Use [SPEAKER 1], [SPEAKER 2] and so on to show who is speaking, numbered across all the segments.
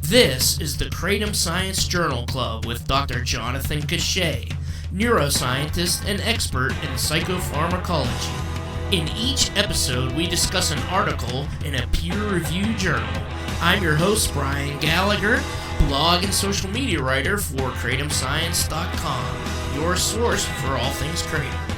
[SPEAKER 1] This is the Kratom Science Journal Club with Dr. Jonathan Cachet, neuroscientist and expert in psychopharmacology. In each episode, we discuss an article in a peer-reviewed journal. I'm your host, Brian Gallagher, blog and social media writer for KratomScience.com, your source for all things Kratom.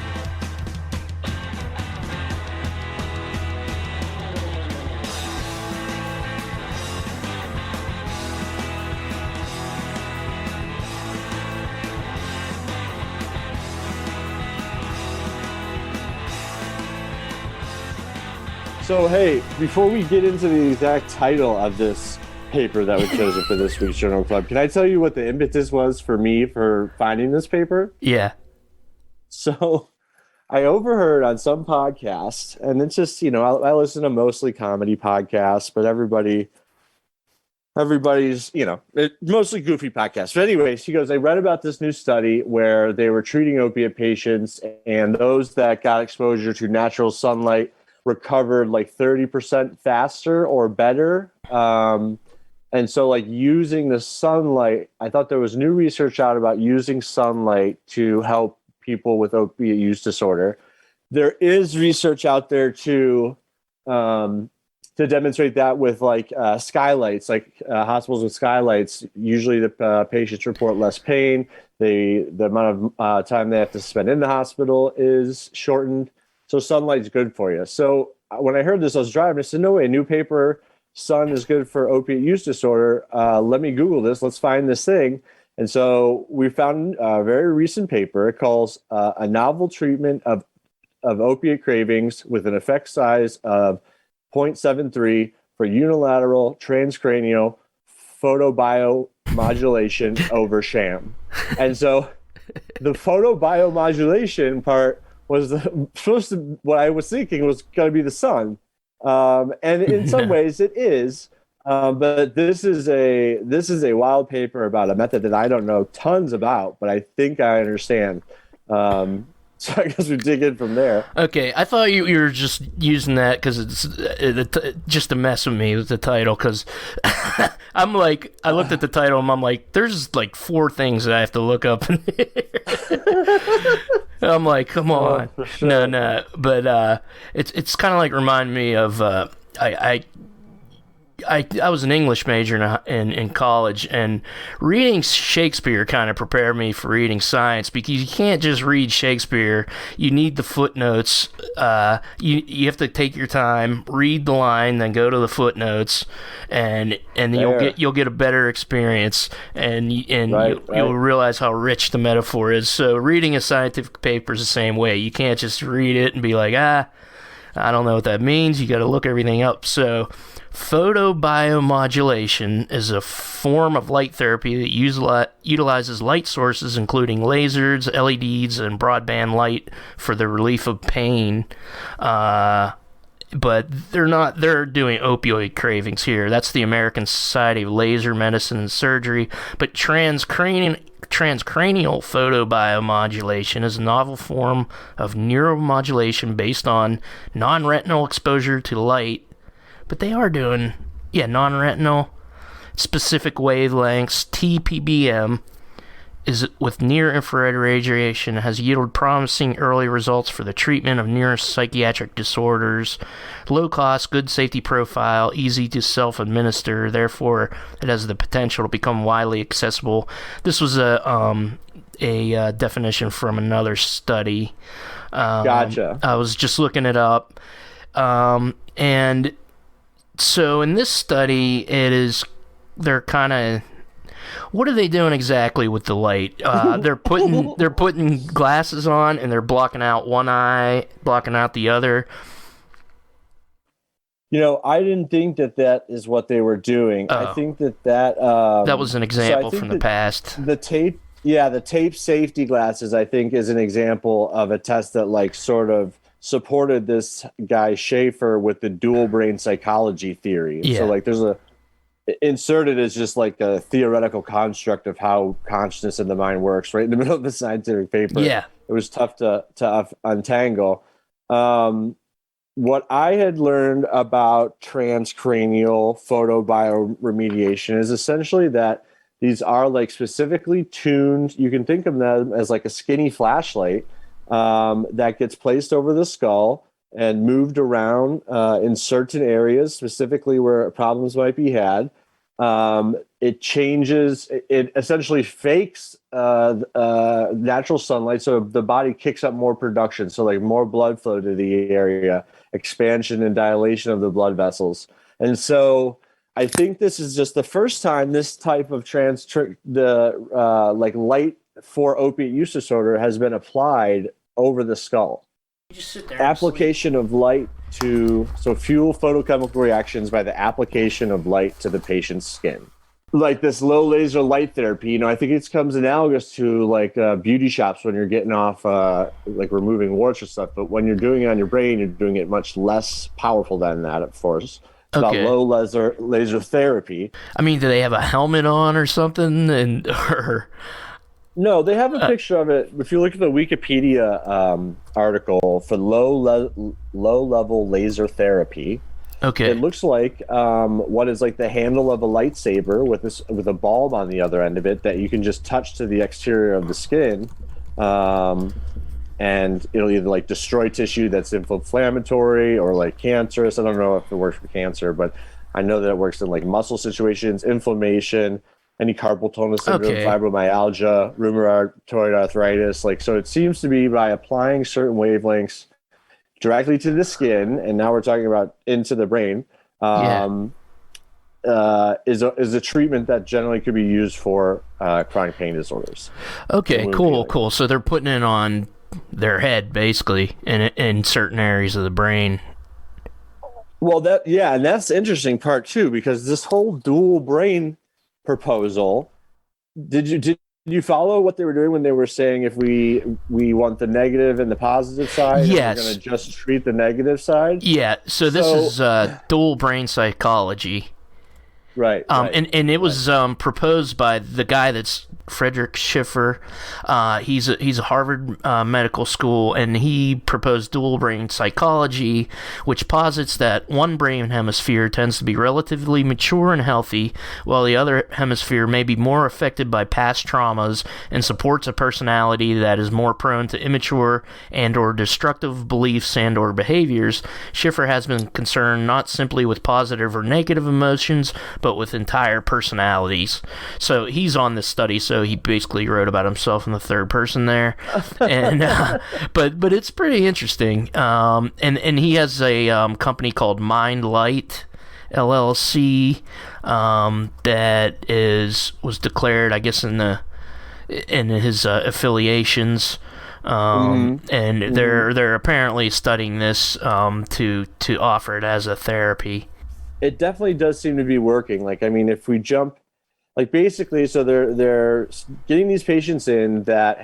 [SPEAKER 2] So, hey, before we get into the exact title of this paper that was chosen for this week's Journal Club, can I tell you what the impetus was for me for finding this paper?
[SPEAKER 1] Yeah.
[SPEAKER 2] So, I overheard on some podcast, and it's just, I listen to mostly comedy podcasts, but everybody's, mostly goofy podcasts. But anyways, he goes, I read about this new study where they were treating opiate patients, and those that got exposure to natural sunlight recovered like 30% faster or better. And so like using the sunlight, I thought there was new research out about using sunlight to help people with opiate use disorder. There is research out there to demonstrate that with like skylights, like hospitals with skylights, usually the patients report less pain. The amount of time they have to spend in the hospital is shortened. So sunlight's good for you. So when I heard this, I was driving. I said, no way, new paper, sun is good for opiate use disorder. Let me Google this. Let's find this thing. And so we found a very recent paper. It calls a novel treatment of opiate cravings with an effect size of 0.73 for unilateral transcranial photobiomodulation over sham. And so the photobiomodulation part was what I was thinking was going to be the sun, and in some ways it is, but this is a wild paper about a method that I don't know tons about, but I think I understand. So I guess we dig in from there.
[SPEAKER 1] Okay, I thought you were just using that because it's just to mess with me with the title, because I'm like, I looked at the title and I'm like, there's like 4 things that I have to look up in here. I'm like, come on.
[SPEAKER 2] Oh, sure.
[SPEAKER 1] No, but it's kind of like remind me of I was an English major in college, and reading Shakespeare kind of prepared me for reading science, because you can't just read Shakespeare. You need the footnotes. You have to take your time, read the line, then go to the footnotes, and you'll get a better experience, and you'll realize how rich the metaphor is. So reading a scientific paper is the same way. You can't just read it and be like, I don't know what that means. You got to look everything up. So photobiomodulation is a form of light therapy that utilizes light sources, including lasers, LEDs, and broadband light for the relief of pain. But they're doing opioid cravings here. That's the American Society of Laser Medicine and Surgery. But transcranial photobiomodulation is a novel form of neuromodulation based on non-retinal exposure to light. But they are doing, non-retinal, specific wavelengths. t-PBM is with near-infrared radiation, has yielded promising early results for the treatment of neuropsychiatric disorders. Low cost, good safety profile, easy to self-administer. Therefore, it has the potential to become widely accessible. This was a definition from another study.
[SPEAKER 2] Gotcha.
[SPEAKER 1] I was just looking it up, and so in this study, they're kind of, what are they doing exactly with the light? They're putting glasses on, and they're blocking out one eye, blocking out the other.
[SPEAKER 2] I didn't think that is what they were doing.
[SPEAKER 1] Oh.
[SPEAKER 2] I think that
[SPEAKER 1] was an example from the past.
[SPEAKER 2] The tape safety glasses, I think, is an example of a test that like sort of supported this guy Schiffer with the dual brain psychology theory.
[SPEAKER 1] Yeah.
[SPEAKER 2] So like there's inserted as just like a theoretical construct of how consciousness in the mind works right in the middle of the scientific paper.
[SPEAKER 1] Yeah.
[SPEAKER 2] It was tough to untangle. what I had learned about transcranial photobiomodulation is essentially that these are like specifically tuned. You can think of them as like a skinny flashlight that gets placed over the skull and moved around in certain areas, specifically where problems might be had. It changes, it essentially fakes natural sunlight, so the body kicks up more production, so like more blood flow to the area, expansion and dilation of the blood vessels. And so I think this is just the first time this type of like light for opiate use disorder has been applied over the skull.
[SPEAKER 1] You just sit there.
[SPEAKER 2] Application of light to fuel photochemical reactions by the application of light to the patient's skin. Like this low laser light therapy, I think it comes analogous to like beauty shops when you're getting off like removing warts or stuff. But when you're doing it on your brain, you're doing it much less powerful than that, of course. It's about low laser therapy.
[SPEAKER 1] I mean, do they have a helmet on or something?
[SPEAKER 2] No, they have a picture of it. If you look at the Wikipedia article for low level laser therapy, it looks like what is like the handle of a lightsaber with a bulb on the other end of it that you can just touch to the exterior of the skin, and it'll either like destroy tissue that's inflammatory or like cancerous. I don't know if it works for cancer, but I know that it works in like muscle situations, inflammation, any carpal tunnel syndrome, fibromyalgia, rheumatoid arthritis. Like, so it seems to be by applying certain wavelengths directly to the skin, and now we're talking about into the brain, is a treatment that generally could be used for chronic pain disorders.
[SPEAKER 1] Okay, cool. So they're putting it on their head, basically, in certain areas of the brain.
[SPEAKER 2] Well, and that's the interesting part too, because this whole dual brain proposal, did you follow what they were doing when they were saying if we want the negative and the positive side?
[SPEAKER 1] Yes.
[SPEAKER 2] We're going to just treat the negative side?
[SPEAKER 1] Yeah, so this is dual brain psychology.
[SPEAKER 2] Right.
[SPEAKER 1] And it was proposed by the guy that's Fredric Schiffer. He's a Harvard medical school, and he proposed dual brain psychology, which posits that one brain hemisphere tends to be relatively mature and healthy, while the other hemisphere may be more affected by past traumas and supports a personality that is more prone to immature and or destructive beliefs and or behaviors. Schiffer has been concerned not simply with positive or negative emotions, but with entire personalities. So he's on this study, so he basically wrote about himself in the third person there. And but it's pretty interesting. And he has a company called Mind Light LLC that was declared, I guess, in his affiliations. And they're apparently studying this to offer it as a therapy.
[SPEAKER 2] It definitely does seem to be working. Like, I mean, if we jump, like, basically, so they're getting these patients in that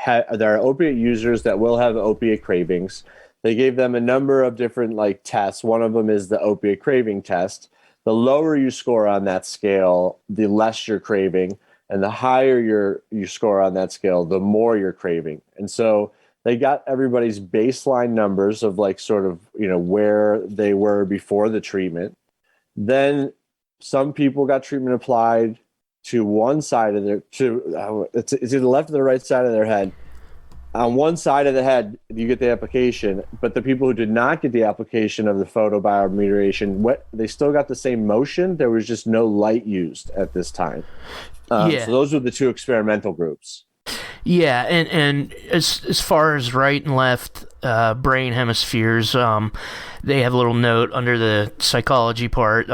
[SPEAKER 2] are opiate users that will have opiate cravings. They gave them a number of different like tests. One of them is the opiate craving test. The lower you score on that scale, the less you're craving, and the higher you score on that scale, the more you're craving. And so they got everybody's baseline numbers of like sort of where they were before the treatment. Then some people got treatment applied to one side of it's either the left or the right side of their head. On one side of the head, you get the application, but the people who did not get the application of the photobiomodulation, they still got the same motion. There was just no light used at this time. So those were the two experimental groups.
[SPEAKER 1] Yeah, and as far as right and left brain hemispheres, they have a little note under the psychology part.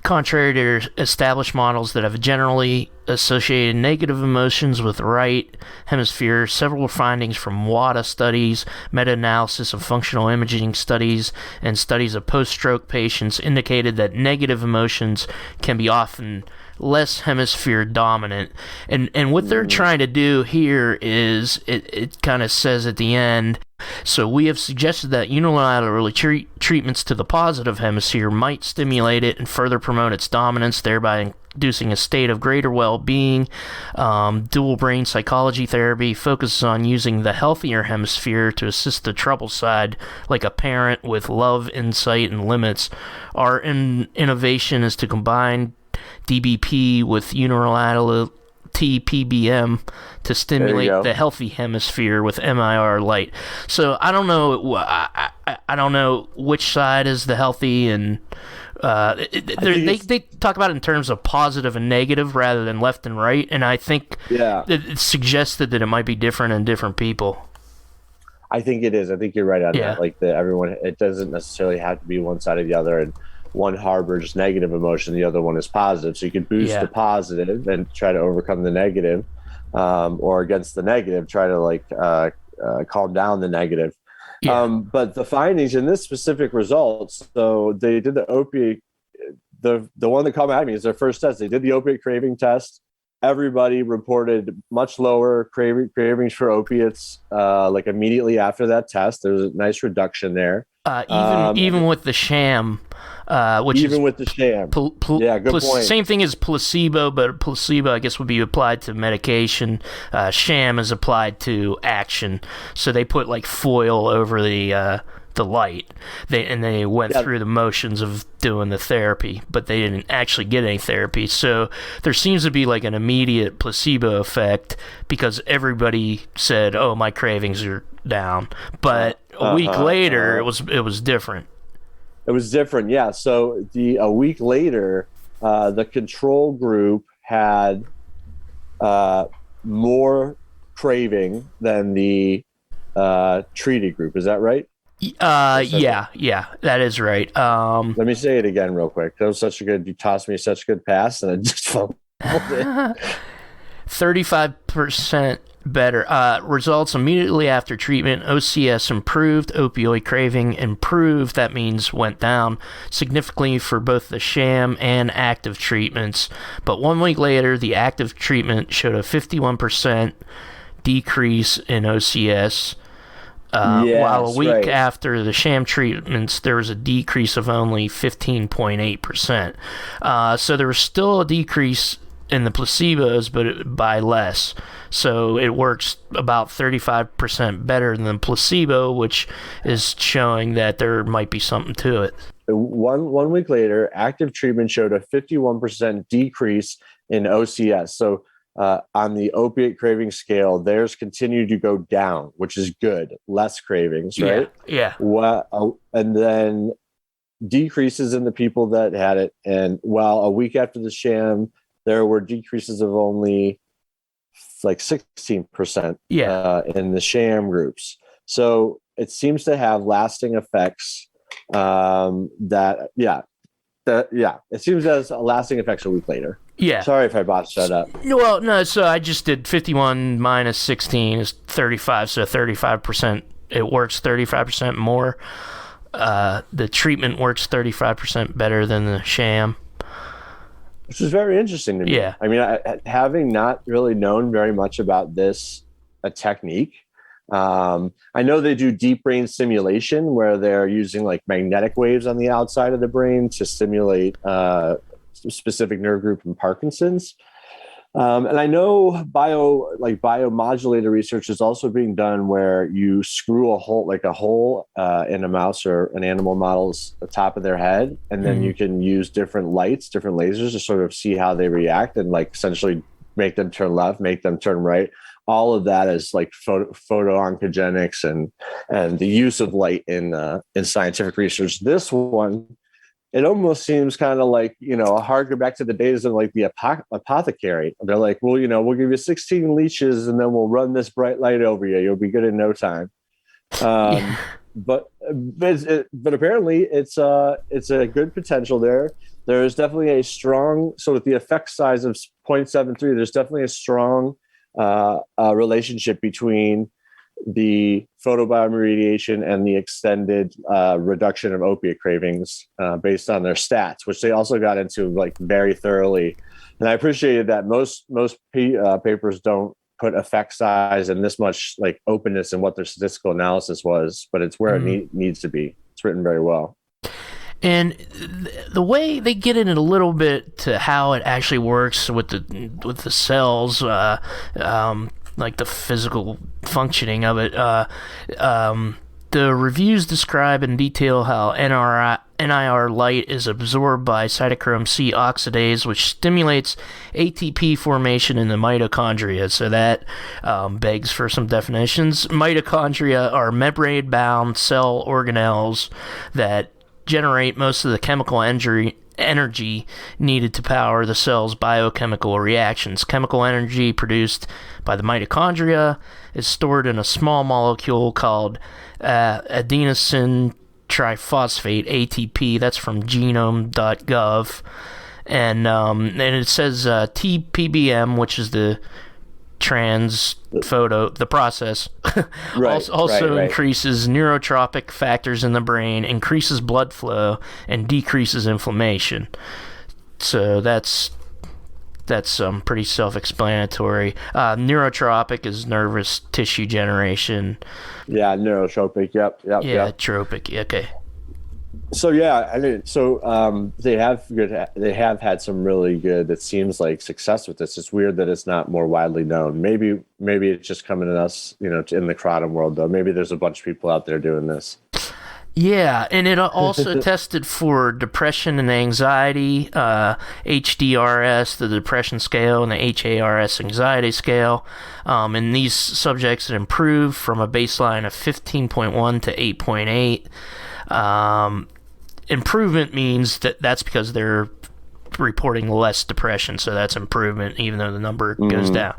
[SPEAKER 1] Contrary to established models that have generally associated negative emotions with the right hemisphere, several findings from WADA studies, meta-analysis of functional imaging studies, and studies of post-stroke patients indicated that negative emotions can be often less hemisphere dominant. And what they're trying to do here is, it kind of says at the end, so we have suggested that unilateral treatments to the positive hemisphere might stimulate it and further promote its dominance, thereby producing a state of greater well-being. Dual brain psychology therapy focuses on using the healthier hemisphere to assist the trouble side, like a parent with love, insight, and limits. Our innovation is to combine DBP with unilateral t-PBM to stimulate the healthy hemisphere with MIR light. So I don't know. I don't know which side is the healthy, and they talk about it in terms of positive and negative rather than left and right. And I think it suggested that it might be different in different people.
[SPEAKER 2] I think it is. I think you're right on that. Like everyone, it doesn't necessarily have to be one side or the other, and one harbors negative emotion, the other one is positive. So you can boost the positive and try to overcome the negative, or against the negative, try to calm down the negative. But the findings in this specific results, so they did the opiate, the one that caught my eye is their first test. They did the opiate craving test. Everybody reported much lower cravings for opiates, like immediately after that test. There was a nice reduction there.
[SPEAKER 1] Even with the sham,
[SPEAKER 2] with the sham. Good point.
[SPEAKER 1] Same thing as placebo, but placebo, I guess, would be applied to medication. Sham is applied to action. So they put like foil over the light. They went through the motions of doing the therapy, but they didn't actually get any therapy. So there seems to be like an immediate placebo effect because everybody said, "Oh, my cravings are down," but a week later it was different.
[SPEAKER 2] It was different, yeah. So a week later, the control group had more craving than the treated group. Is that right?
[SPEAKER 1] Yeah, that is right.
[SPEAKER 2] Let me say it again real quick. That was you tossed me such a good pass, and I just fumbled it.
[SPEAKER 1] 35% better. Results immediately after treatment. OCS improved. Opioid craving improved. That means went down significantly for both the sham and active treatments. But 1 week later, the active treatment showed a 51% decrease in OCS. While a week after the sham treatments, there was a decrease of only 15.8%. So there was still a decrease in the placebos, but by less. So it works about 35% better than placebo, which is showing that there might be something to it.
[SPEAKER 2] One week later, active treatment showed a 51% decrease in OCS. So on the opiate craving scale, theirs continued to go down, which is good. Less cravings, right?
[SPEAKER 1] Yeah.
[SPEAKER 2] And then decreases in the people that had it. And while a week after the sham, there were decreases of only like 16% in the sham groups. So it seems to have lasting effects. It seems as lasting effects a week later.
[SPEAKER 1] Yeah.
[SPEAKER 2] Sorry if I botched that up.
[SPEAKER 1] Well, no, so I just did 51 minus 16 is 35, so 35%. It works 35% more. The treatment works 35% better than the sham.
[SPEAKER 2] Which is very interesting to me.
[SPEAKER 1] Yeah.
[SPEAKER 2] I mean, having not really known very much about this technique, I know they do deep brain stimulation where they're using like magnetic waves on the outside of the brain to stimulate specific nerve group in Parkinson's. And I know biomodulator research is also being done where you screw a hole in a mouse or an animal model's the top of their head, and then you can use different lights, different lasers to sort of see how they react and like essentially make them turn left, make them turn right. All of that is like photooncogenics and the use of light in scientific research. This one, it almost seems kind of like, harken back to the days of like the apothecary. They're like, well, we'll give you 16 leeches and then we'll run this bright light over you. You'll be good in no time. But apparently it's a good potential there. There is definitely a strong, so with the effect size of 0.73, there's definitely a strong relationship between the photobiomodulation and the extended reduction of opiate cravings based on their stats, which they also got into like very thoroughly. And I appreciated that most papers don't put effect size and this much like openness in what their statistical analysis was, but it's where it needs to be. It's written very well.
[SPEAKER 1] And the way they get in a little bit to how it actually works with the cells, like the physical functioning of it. The reviews describe in detail how NIR light is absorbed by cytochrome C oxidase, which stimulates ATP formation in the mitochondria. So that begs for some definitions. Mitochondria are membrane-bound cell organelles that generate most of the chemical energy needed to power the cell's biochemical reactions. Chemical energy produced by the mitochondria is stored in a small molecule called adenosine triphosphate, ATP. That's from genome.gov. And it says t-PBM, which is the the process, also increases neurotropic factors in the brain, increases blood flow, and decreases inflammation. So that's pretty self-explanatory. Neurotropic is nervous tissue generation.
[SPEAKER 2] Yeah, neurotropic. Yep.
[SPEAKER 1] Tropic. Okay.
[SPEAKER 2] So yeah, I mean, they have had some really good, it seems like, success with this. It's weird that it's not more widely known. Maybe it's just coming to us, in the Kratom world, though. Maybe there's a bunch of people out there doing this.
[SPEAKER 1] Yeah, and it also tested for depression and anxiety, HDRS, the depression scale, and the HARS anxiety scale. In these subjects, it improved from a baseline of 15.1 to 8.8. Improvement means that's because they're reporting less depression, so that's improvement, even though the number goes down.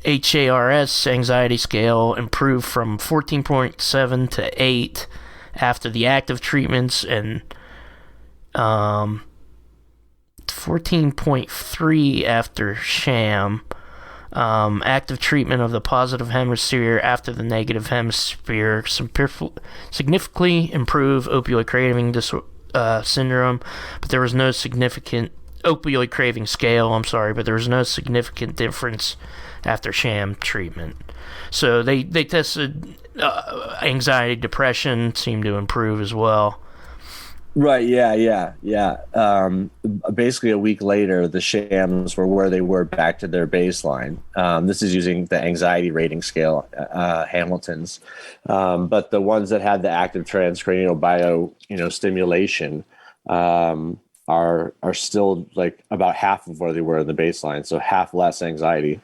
[SPEAKER 1] HARS anxiety scale improved from 14.7 to 8 after the active treatments, and 14.3 after sham. Active treatment of the positive hemisphere after the negative hemisphere significantly improved opioid craving syndrome, but there was no significant opioid craving scale. But there was no significant difference after sham treatment. So they tested anxiety, depression seemed to improve as well.
[SPEAKER 2] Right. Yeah. Basically, a week later, the shams were where they were back to their baseline. This is using the anxiety rating scale, Hamilton's. But the ones that had the active transcranial stimulation are still like about half of where they were in the baseline. So half less anxiety.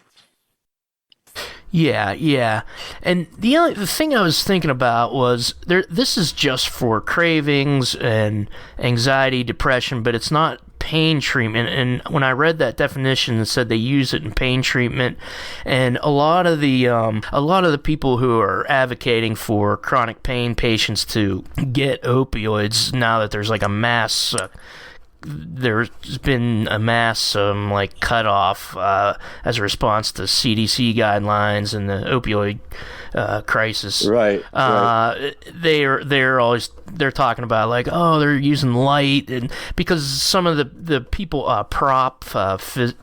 [SPEAKER 1] Yeah. And the thing I was thinking about was this is just for cravings and anxiety, depression, but it's not pain treatment. And when I read that definition, it said they use it in pain treatment. And a lot of the people who are advocating for chronic pain patients to get opioids, now that there's like a mass there's been a mass cutoff as a response to CDC guidelines and the opioid crisis.
[SPEAKER 2] Right.
[SPEAKER 1] They're talking about like, oh, they're using light, and because some of the people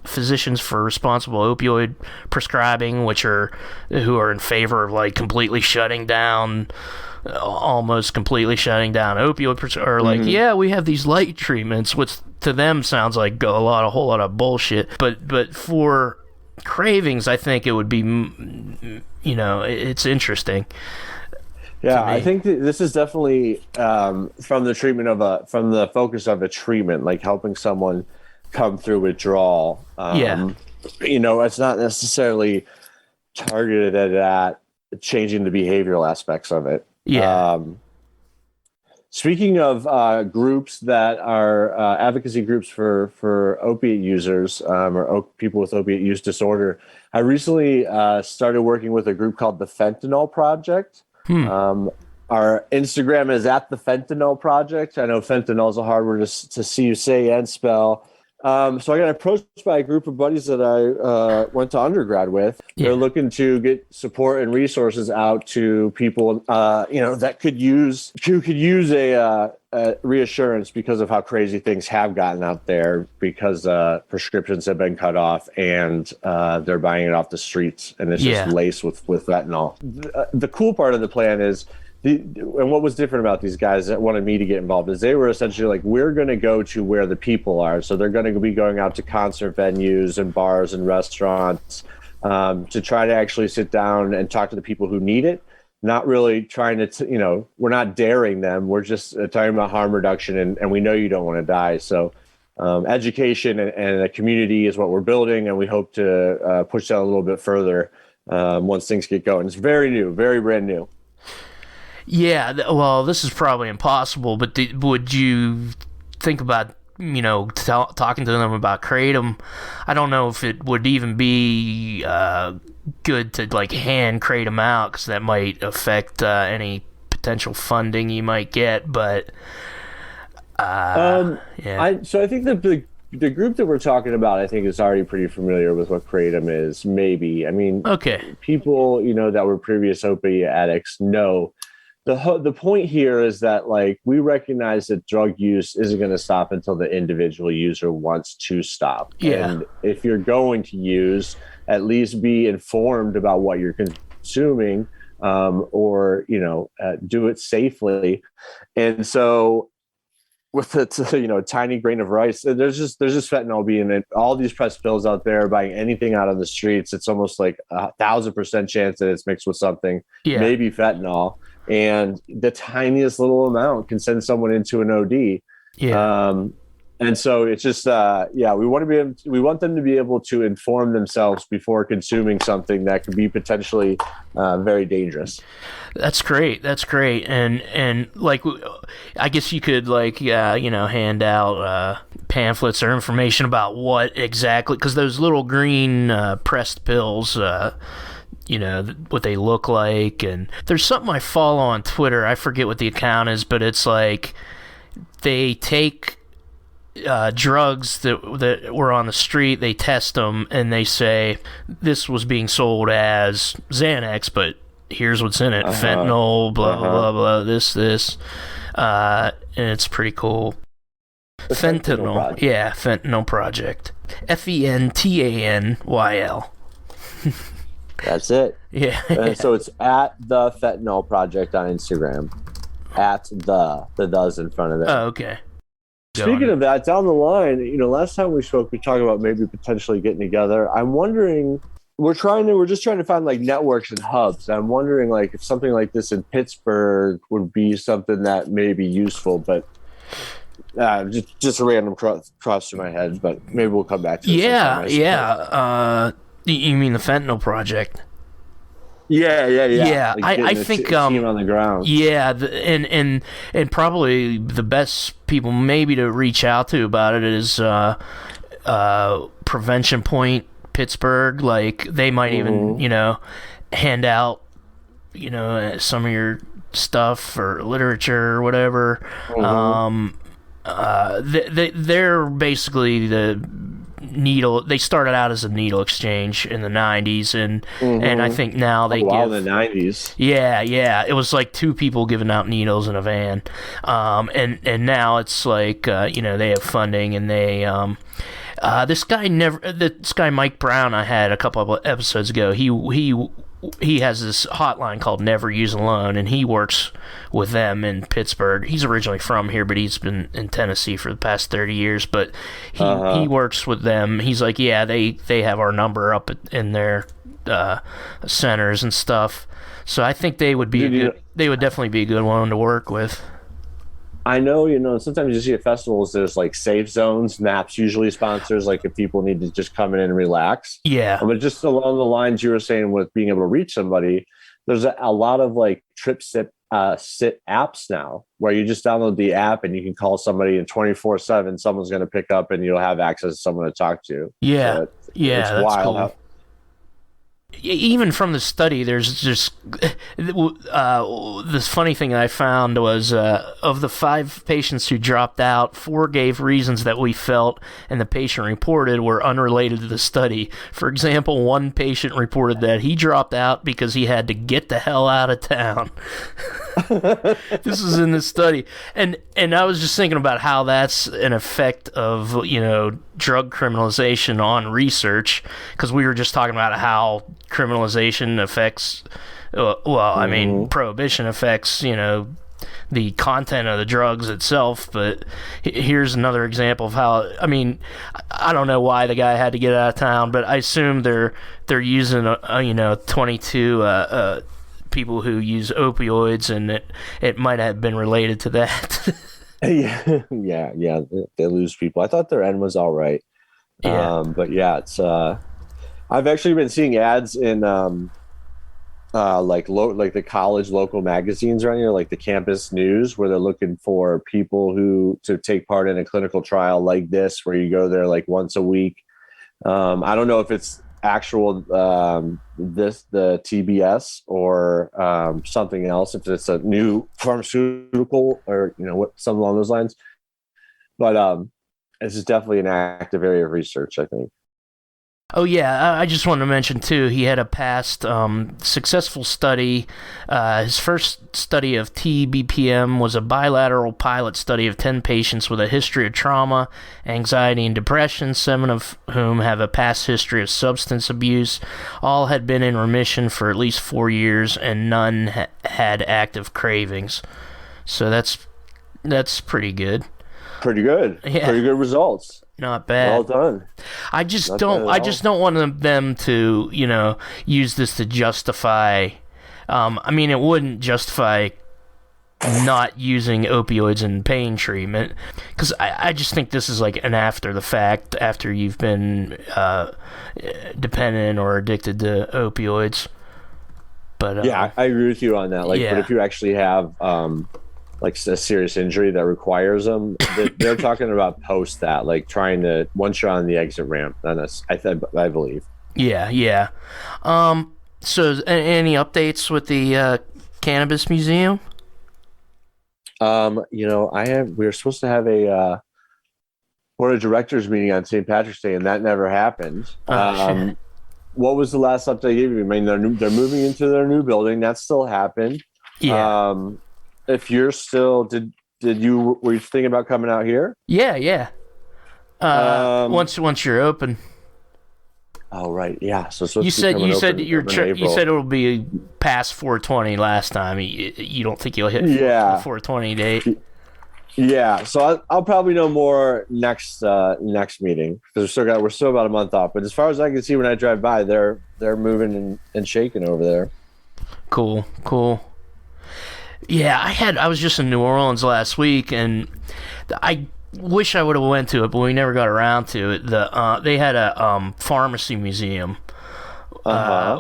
[SPEAKER 1] physicians for responsible opioid prescribing, who are in favor of like completely shutting down. Almost completely shutting down opioid, or like, yeah, we have these light treatments, which to them sounds like a whole lot of bullshit. But for cravings, I think it would be, it's interesting.
[SPEAKER 2] Yeah, I think this is definitely from the focus of a treatment, like helping someone come through withdrawal. It's not necessarily targeted at changing the behavioral aspects of it.
[SPEAKER 1] Yeah.
[SPEAKER 2] Speaking of groups that are advocacy groups for opiate users or people with opiate use disorder, I recently started working with a group called the Fentanyl Project. Our Instagram is at the Fentanyl Project. I know fentanyl is a hard word to see you say and spell. So I got approached by a group of buddies that I went to undergrad with. Yeah. They're looking to get support and resources out to people, that could use a reassurance because of how crazy things have gotten out there, because prescriptions have been cut off and they're buying it off the streets, and it's just laced with fentanyl. The cool part of the plan is And what was different about these guys that wanted me to get involved is they were essentially like, we're going to go to where the people are. So they're going to be going out to concert venues and bars and restaurants to try to actually sit down and talk to the people who need it. Not really trying to, we're not daring them. We're just talking about harm reduction, and we know you don't want to die. So education and a community is what we're building, and we hope to push that a little bit further once things get going. It's very new, very brand new.
[SPEAKER 1] Yeah, well, this is probably impossible, but would you think about, talking to them about Kratom? I don't know if it would even be good to, like, hand Kratom out, because that might affect any potential funding you might get, but... yeah.
[SPEAKER 2] So I think the group that we're talking about, I think, is already pretty familiar with what Kratom is, maybe. I mean,
[SPEAKER 1] okay.
[SPEAKER 2] People, that were previous opiate addicts know. The point here is that, like, we recognize that drug use isn't going to stop until the individual user wants to stop.
[SPEAKER 1] Yeah.
[SPEAKER 2] And if you're going to use, at least be informed about what you're consuming, or do it safely. And so, with a tiny grain of rice, there's just fentanyl being in all these pressed pills out there. Buying anything out on the streets, it's almost like 1,000% chance that it's mixed with something, maybe fentanyl. And the tiniest little amount can send someone into an OD. Yeah. And so it's just, we want them to be able to inform themselves before consuming something that could be potentially very dangerous.
[SPEAKER 1] That's great. And like, I guess you could, like, hand out pamphlets or information about what exactly, because those little green pressed pills, what they look like. And there's something I follow on Twitter. I forget what the account is, but it's like they take drugs that were on the street, they test them, and they say this was being sold as Xanax, but here's what's in it: fentanyl, blah blah blah, this, and it's pretty cool. Fentanyl, Fentanyl Project, FENTANYL.
[SPEAKER 2] That's it.
[SPEAKER 1] Yeah.
[SPEAKER 2] So it's at the Fentanyl Project on Instagram. At the does in front of it.
[SPEAKER 1] Oh, okay.
[SPEAKER 2] Speaking of that, down the line, last time we spoke, we talked about maybe potentially getting together. I'm wondering, we're just trying to find, like, networks and hubs. I'm wondering, like, if something like this in Pittsburgh would be something that may be useful, but just a random cross through my head. But maybe we'll come back to it.
[SPEAKER 1] Yeah. You mean the Fentanyl Project?
[SPEAKER 2] Yeah.
[SPEAKER 1] Yeah,
[SPEAKER 2] like
[SPEAKER 1] I think
[SPEAKER 2] team on the ground.
[SPEAKER 1] Yeah, and probably the best people maybe to reach out to about it is Prevention Point Pittsburgh. Like, they might even hand out some of your stuff or literature or whatever. They're basically the needle. They started out as a needle exchange in the 90s, and I think now they give
[SPEAKER 2] in the 90s.
[SPEAKER 1] Yeah, it was like two people giving out needles in a van, and now it's like they have funding, and they this guy Mike Brown I had a couple of episodes ago, he has this hotline called Never Use Alone, and he works with them in Pittsburgh. He's originally from here, but he's been in Tennessee for the past 30 years. But he works with them. He's like, yeah, they have our number up in their centers and stuff. So I think they would definitely be a good one to work with.
[SPEAKER 2] I know, sometimes you see at festivals, there's, like, safe zones. NAPS usually sponsors, like, if people need to just come in and relax.
[SPEAKER 1] Yeah.
[SPEAKER 2] But just along the lines you were saying with being able to reach somebody, there's a lot of, like, sit apps now where you just download the app and you can call somebody, and 24/7 someone's going to pick up and you'll have access to someone to talk to.
[SPEAKER 1] Yeah.
[SPEAKER 2] So
[SPEAKER 1] it's
[SPEAKER 2] wild.
[SPEAKER 1] Cool. Even from the study, there's just this funny thing I found was of the 5 patients who dropped out, 4 gave reasons that we felt and the patient reported were unrelated to the study. For example, one patient reported that he dropped out because he had to get the hell out of town. This is in the study, and I was just thinking about how that's an effect of drug criminalization on research, because we were just talking about how criminalization affects Well, I mean, prohibition affects, the content of the drugs itself, but here's another example of how, I mean, I don't know why the guy had to get out of town, but I assume they're using 22 people who use opioids, and it might have been related to that.
[SPEAKER 2] yeah, they lose people. I thought their end was all right. But yeah, it's I've actually been seeing ads in like the college local magazines around here, like the campus news, where they're looking for people to take part in a clinical trial like this, where you go there like once a week. I don't know if it's actual the TBS or something else, if it's a new pharmaceutical or something along those lines. But this is definitely an active area of research, I think.
[SPEAKER 1] Oh, yeah, I just wanted to mention, too, he had a past successful study. His first study of t-PBM was a bilateral pilot study of 10 patients with a history of trauma, anxiety, and depression, 7 of whom have a past history of substance abuse. All had been in remission for at least 4 years, and none had active cravings. So that's pretty good.
[SPEAKER 2] Pretty good. Yeah. Pretty good results.
[SPEAKER 1] Not bad.
[SPEAKER 2] Well done.
[SPEAKER 1] I just don't want them to, use this to justify. I mean, it wouldn't justify not using opioids in pain treatment, because I just think this is like an after the fact, after you've been dependent or addicted to opioids. But
[SPEAKER 2] yeah, I agree with you on that. But if you actually have like a serious injury that requires them, they're talking about post that, like trying to, once you're on the exit ramp. I believe. Yeah.
[SPEAKER 1] So any updates with the cannabis museum?
[SPEAKER 2] We were supposed to have a board of directors meeting on St. Patrick's Day, and that never happened.
[SPEAKER 1] Shit.
[SPEAKER 2] What was the last update I gave you? I mean, they're moving into their new building. That still happened.
[SPEAKER 1] Yeah.
[SPEAKER 2] If you're still, were you thinking about coming out here?
[SPEAKER 1] Yeah. Once you're open.
[SPEAKER 2] Oh right, yeah. So
[SPEAKER 1] you said it'll be past 420 last time. You don't think you'll hit the 420 date?
[SPEAKER 2] Yeah. So I'll probably know more next meeting, because we're still about a month off. But as far as I can see, when I drive by, they're moving and shaking over there.
[SPEAKER 1] Cool. Yeah, I was just in New Orleans last week, and I wish I would have went to it, but we never got around to it. They had a pharmacy museum,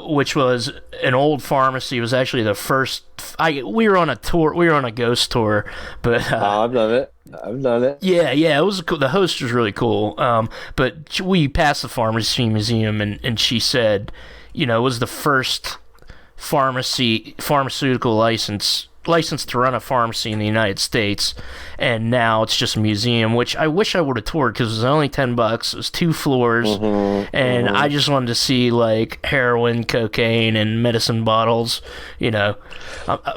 [SPEAKER 1] which was an old pharmacy. It was actually the first. We were on a tour. We were on a ghost tour, but
[SPEAKER 2] I've done it.
[SPEAKER 1] Yeah. It was cool. The host was really cool. But we passed the pharmacy museum, and she said, it was the first pharmaceutical licensed to run a pharmacy in the United States, and now it's just a museum, which I wish I would have toured, because it was only $10. It was 2 floors, I just wanted to see like heroin, cocaine, and medicine bottles. I'm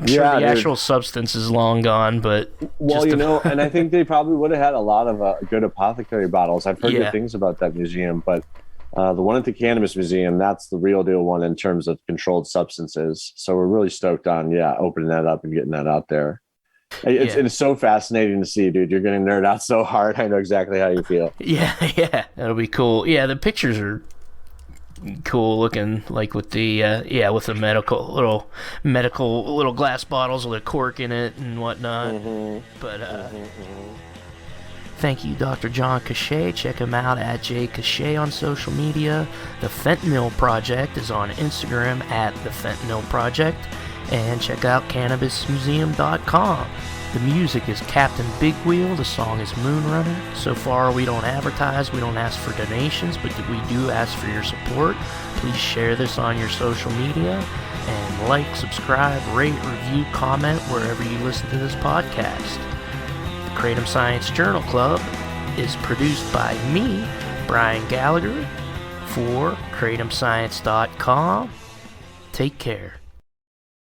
[SPEAKER 1] sure the actual substance is long gone, but
[SPEAKER 2] and I think they probably would have had a lot of good apothecary bottles. I've heard good things about that museum, but the one at the Cannabis Museum, that's the real deal one in terms of controlled substances. So we're really stoked on, opening that up and getting that out there. It's so fascinating to see, dude. You're going to nerd out so hard. I know exactly how you feel.
[SPEAKER 1] Yeah. That'll be cool. Yeah, the pictures are cool looking, like with the with the medical little glass bottles with a cork in it and whatnot. But thank you, Dr. John Cachet. Check him out at jcachet on social media. The Fentanyl Project is on Instagram at The Fentanyl Project. And check out CannabisMuseum.com. The music is Captain Big Wheel. The song is Moonrunner. So far, we don't advertise. We don't ask for donations, but we do ask for your support. Please share this on your social media. And like, subscribe, rate, review, comment wherever you listen to this podcast. Kratom Science Journal Club is produced by me, Brian Gallagher, for KratomScience.com. Take care.